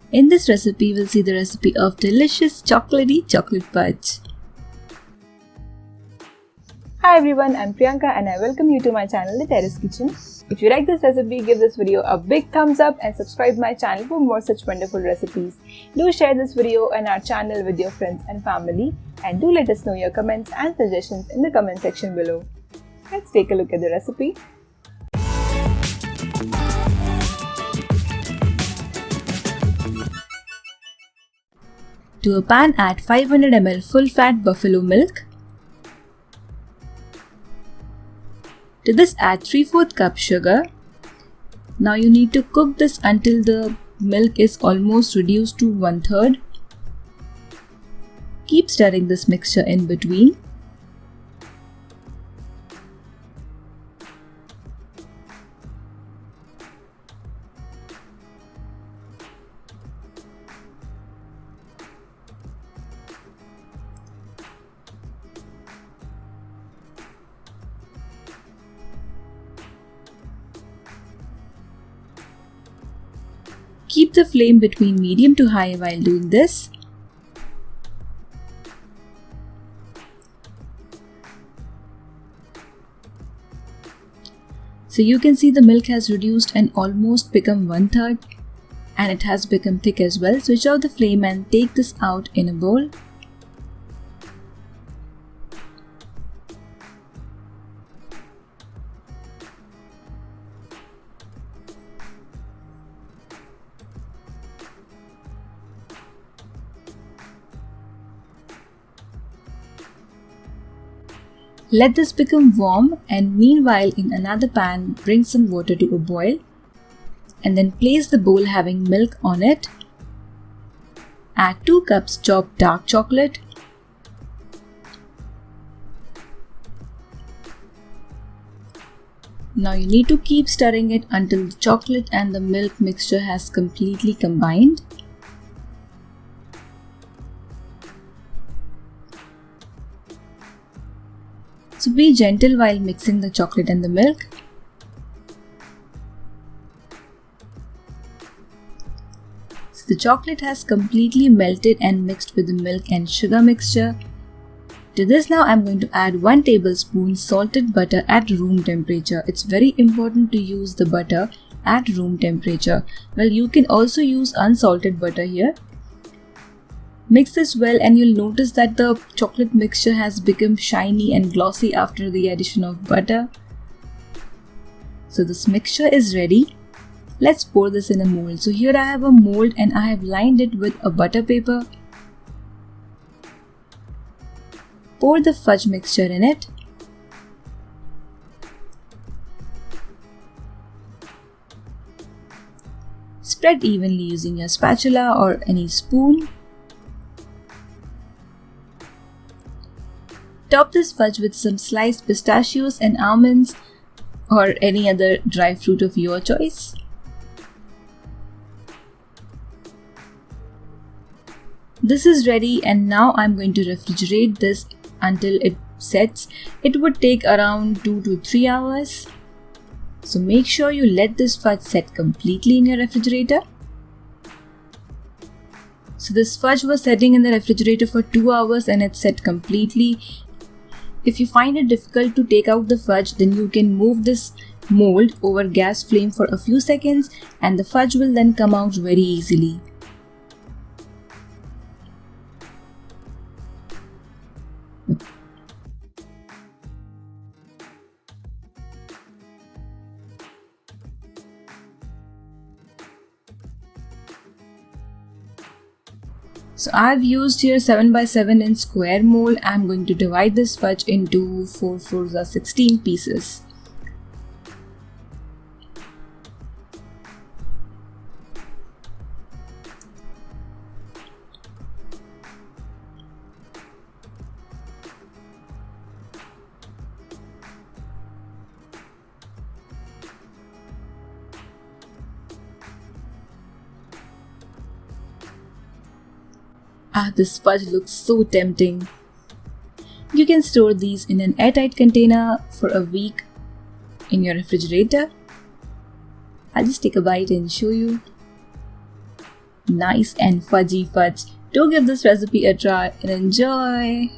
In this recipe, we'll see the recipe of delicious chocolatey chocolate fudge. Hi everyone, I'm Priyanka and I welcome you to my channel, The Terrace Kitchen. If you like this recipe, give this video a big thumbs up and subscribe my channel for more such wonderful recipes. Do share this video and our channel with your friends and family, and do let us know your comments and suggestions in the comment section below. Let's take a look at the recipe. To a pan, add 500 ml full-fat buffalo milk. To this, add 3/4 cup sugar. Now you need to cook this until the milk is almost reduced to 1/3. Keep stirring this mixture in between. Keep the flame between medium to high while doing this. So you can see the milk has reduced and almost become 1/3, and it has become thick as well. Switch off the flame and take this out in a bowl. Let this become warm, and meanwhile in another pan bring some water to a boil and then place the bowl having milk on it. Add 2 cups chopped dark chocolate. Now you need to keep stirring it until the chocolate and the milk mixture has completely combined. So be gentle while mixing the chocolate and the milk. So the chocolate has completely melted and mixed with the milk and sugar mixture. To this now I'm going to add 1 tablespoon salted butter at room temperature. It's very important to use the butter at room temperature. Well, you can also use unsalted butter here. Mix this well and you'll notice that the chocolate mixture has become shiny and glossy after the addition of butter. So this mixture is ready. Let's pour this in a mold. So here I have a mold and I have lined it with a butter paper. Pour the fudge mixture in it. Spread evenly using your spatula or any spoon. Top this fudge with some sliced pistachios and almonds or any other dry fruit of your choice. This is ready, and now I'm going to refrigerate this until it sets. It would take around 2 to 3 hours. So make sure you let this fudge set completely in your refrigerator. So this fudge was setting in the refrigerator for 2 hours and it's set completely. If you find it difficult to take out the fudge, then you can move this mold over gas flame for a few seconds and the fudge will then come out very easily. So I've used here 7x7 inch square mold. I'm going to divide this fudge into 4 4s or 16 pieces. This fudge looks so tempting. You can store these in an airtight container for a week in your refrigerator. I'll just take a bite and show you. nice and fudgy fudge. Do give this recipe a try and enjoy!